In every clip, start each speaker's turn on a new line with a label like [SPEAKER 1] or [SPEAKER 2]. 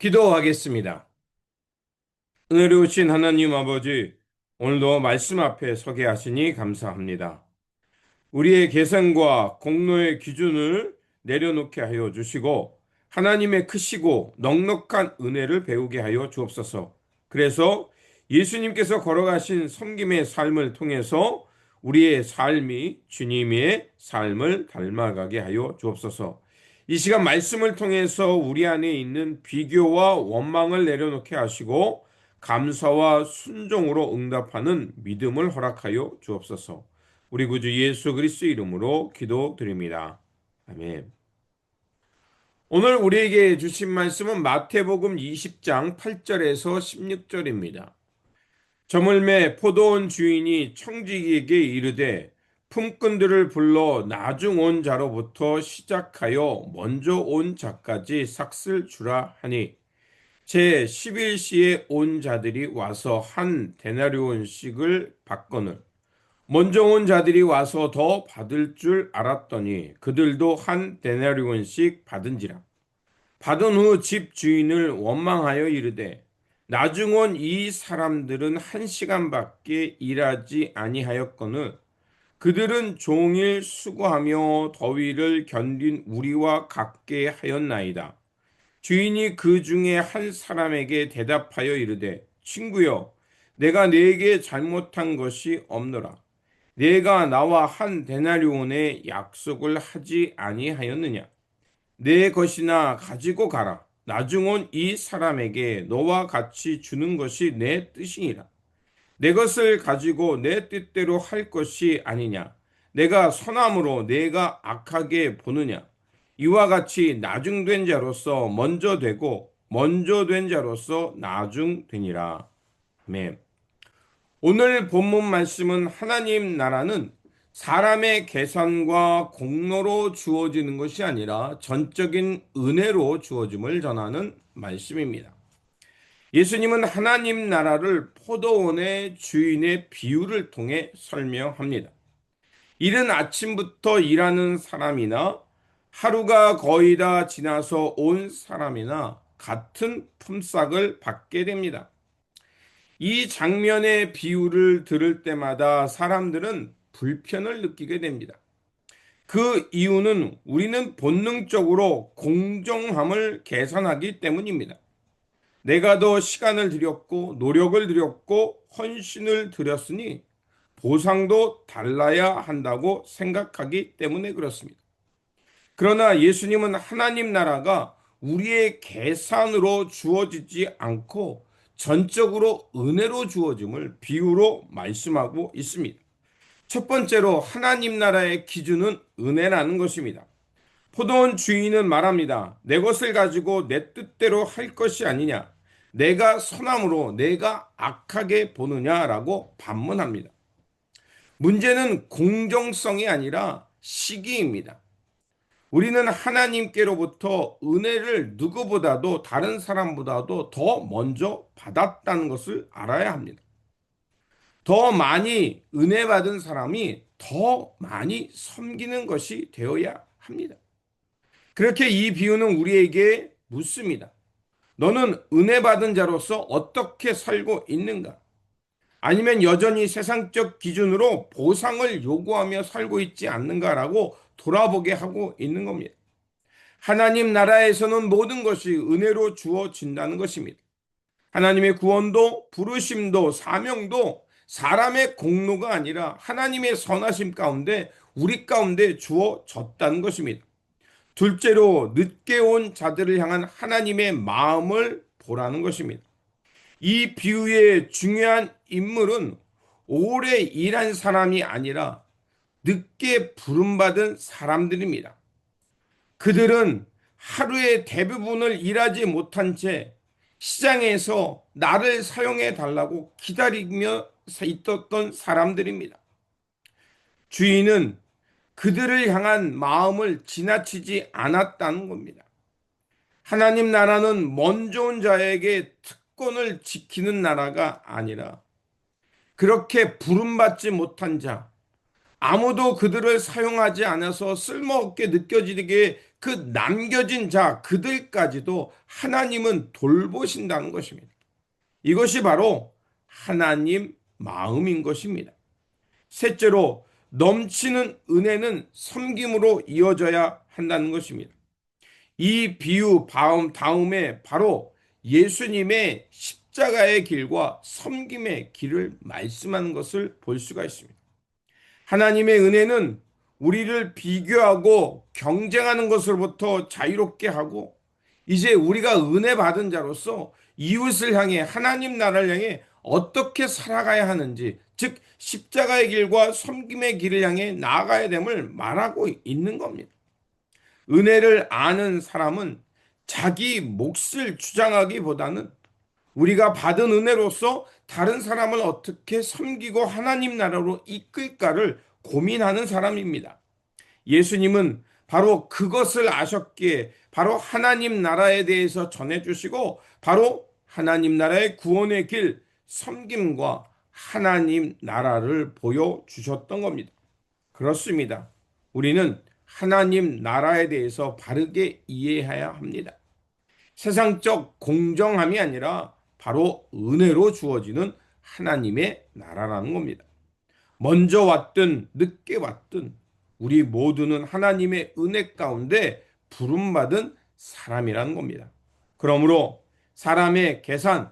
[SPEAKER 1] 기도하겠습니다. 은혜로우신 하나님 아버지, 오늘도 말씀 앞에 서게 하시니 감사합니다. 우리의 계산과 공로의 기준을 내려놓게 하여 주시고, 하나님의 크시고 넉넉한 은혜를 배우게 하여 주옵소서. 그래서 예수님께서 걸어가신 섬김의 삶을 통해서 우리의 삶이 주님의 삶을 닮아가게 하여 주옵소서. 이 시간 말씀을 통해서 우리 안에 있는 비교와 원망을 내려놓게 하시고 감사와 순종으로 응답하는 믿음을 허락하여 주옵소서. 우리 구주 예수 그리스도 이름으로 기도드립니다. 아멘. 오늘 우리에게 주신 말씀은 마태복음 20장 8절에서 16절입니다. 저물매 포도원 주인이 청지기에게 이르되 품꾼들을 불러 나중 온 자로부터 시작하여 먼저 온 자까지 삭슬 주라 하니 제 11시에 온 자들이 와서 한 데나리온씩을 받거늘 먼저 온 자들이 와서 더 받을 줄 알았더니 그들도 한 데나리온씩 받은지라. 받은 후 집 주인을 원망하여 이르되 나중 온 이 사람들은 한 시간밖에 일하지 아니하였거늘 그들은 종일 수고하며 더위를 견딘 우리와 같게 하였나이다. 주인이 그 중에 한 사람에게 대답하여 이르되 친구여 내가 네게 잘못한 것이 없노라. 내가 나와 한 데나리온의 약속을 하지 아니하였느냐? 내 것이나 가지고 가라. 나중 온 이 사람에게 너와 같이 주는 것이 내 뜻이니라. 내 것을 가지고 내 뜻대로 할 것이 아니냐? 내가 선함으로 내가 악하게 보느냐? 이와 같이 나중된 자로서 먼저 되고 먼저 된 자로서 나중되니라. 아멘. 오늘 본문 말씀은 하나님 나라는 사람의 계산과 공로로 주어지는 것이 아니라 전적인 은혜로 주어짐을 전하는 말씀입니다. 예수님은 하나님 나라를 포도원의 주인의 비유를 통해 설명합니다. 이른 아침부터 일하는 사람이나 하루가 거의 다 지나서 온 사람이나 같은 품삯을 받게 됩니다. 이 장면의 비유를 들을 때마다 사람들은 불편을 느끼게 됩니다. 그 이유는 우리는 본능적으로 공정함을 계산하기 때문입니다. 내가 더 시간을 들였고 노력을 들였고 헌신을 들였으니 보상도 달라야 한다고 생각하기 때문에 그렇습니다. 그러나 예수님은 하나님 나라가 우리의 계산으로 주어지지 않고 전적으로 은혜로 주어짐을 비유로 말씀하고 있습니다. 첫 번째로 하나님 나라의 기준은 은혜라는 것입니다. 포도원 주인은 말합니다. 내 것을 가지고 내 뜻대로 할 것이 아니냐. 내가 선함으로 내가 악하게 보느냐라고 반문합니다. 문제는 공정성이 아니라 시기입니다. 우리는 하나님께로부터 은혜를 누구보다도 다른 사람보다도 더 먼저 받았다는 것을 알아야 합니다. 더 많이 은혜 받은 사람이 더 많이 섬기는 것이 되어야 합니다. 그렇게 이 비유는 우리에게 묻습니다. 너는 은혜 받은 자로서 어떻게 살고 있는가? 아니면 여전히 세상적 기준으로 보상을 요구하며 살고 있지 않는가라고 돌아보게 하고 있는 겁니다. 하나님 나라에서는 모든 것이 은혜로 주어진다는 것입니다. 하나님의 구원도 부르심도 사명도 사람의 공로가 아니라 하나님의 선하심 가운데 우리 가운데 주어졌다는 것입니다. 둘째로 늦게 온 자들을 향한 하나님의 마음을 보라는 것입니다. 이 비유의 중요한 인물은 오래 일한 사람이 아니라 늦게 부름받은 사람들입니다. 그들은 하루의 대부분을 일하지 못한 채 시장에서 나를 사용해 달라고 기다리며 있었던 사람들입니다. 주인은 그들을 향한 마음을 지나치지 않았다는 겁니다. 하나님 나라는 먼저 온 자에게 특권을 지키는 나라가 아니라 그렇게 부름받지 못한 자, 아무도 그들을 사용하지 않아서 쓸모없게 느껴지게 그 남겨진 자, 그들까지도 하나님은 돌보신다는 것입니다. 이것이 바로 하나님 마음인 것입니다. 셋째로, 넘치는 은혜는 섬김으로 이어져야 한다는 것입니다. 이 비유 다음에 바로 예수님의 십자가의 길과 섬김의 길을 말씀하는 것을 볼 수가 있습니다. 하나님의 은혜는 우리를 비교하고 경쟁하는 것으로부터 자유롭게 하고, 이제 우리가 은혜 받은 자로서 이웃을 향해, 하나님 나라를 향해 어떻게 살아가야 하는지, 즉 십자가의 길과 섬김의 길을 향해 나아가야 됨을 말하고 있는 겁니다. 은혜를 아는 사람은 자기 몫을 주장하기보다는 우리가 받은 은혜로서 다른 사람을 어떻게 섬기고 하나님 나라로 이끌까를 고민하는 사람입니다. 예수님은 바로 그것을 아셨기에 바로 하나님 나라에 대해서 전해주시고, 바로 하나님 나라의 구원의 길, 섬김과 하나님 나라를 보여주셨던 겁니다. 그렇습니다. 우리는 하나님 나라에 대해서 바르게 이해해야 합니다. 세상적 공정함이 아니라 바로 은혜로 주어지는 하나님의 나라라는 겁니다. 먼저 왔든 늦게 왔든 우리 모두는 하나님의 은혜 가운데 부름받은 사람이라는 겁니다. 그러므로 사람의 계산,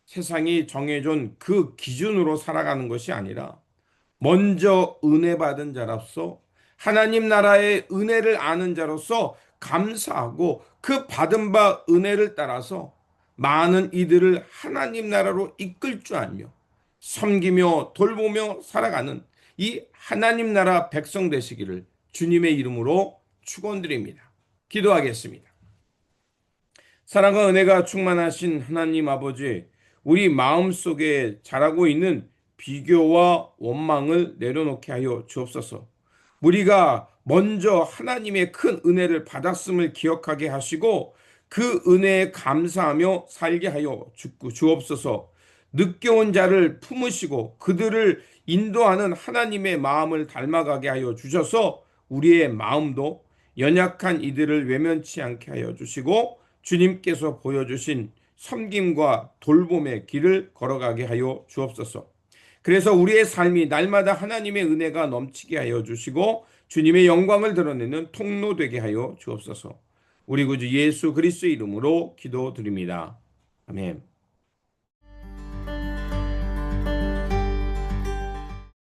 [SPEAKER 1] 세상이 정해준 그 기준으로 살아가는 것이 아니라 먼저 은혜 받은 자로서, 하나님 나라의 은혜를 아는 자로서 감사하고 그 받은 바 은혜를 따라서 많은 이들을 하나님 나라로 이끌 줄 알며 섬기며 돌보며 살아가는 이 하나님 나라 백성 되시기를 주님의 이름으로 축원드립니다. 기도하겠습니다. 사랑과 은혜가 충만하신 하나님 아버지, 우리 마음속에 자라고 있는 비교와 원망을 내려놓게 하여 주옵소서. 우리가 먼저 하나님의 큰 은혜를 받았음을 기억하게 하시고 그 은혜에 감사하며 살게 하여 주옵소서. 늦게 온 자를 품으시고 그들을 인도하는 하나님의 마음을 닮아가게 하여 주셔서 우리의 마음도 연약한 이들을 외면치 않게 하여 주시고 주님께서 보여주신 섬김과 돌봄의 길을 걸어가게 하여 주옵소서. 그래서 우리의 삶이 날마다 하나님의 은혜가 넘치게 하여 주시고 주님의 영광을 드러내는 통로 되게 하여 주옵소서. 우리 구주 예수 그리스도의 이름으로 기도드립니다. 아멘.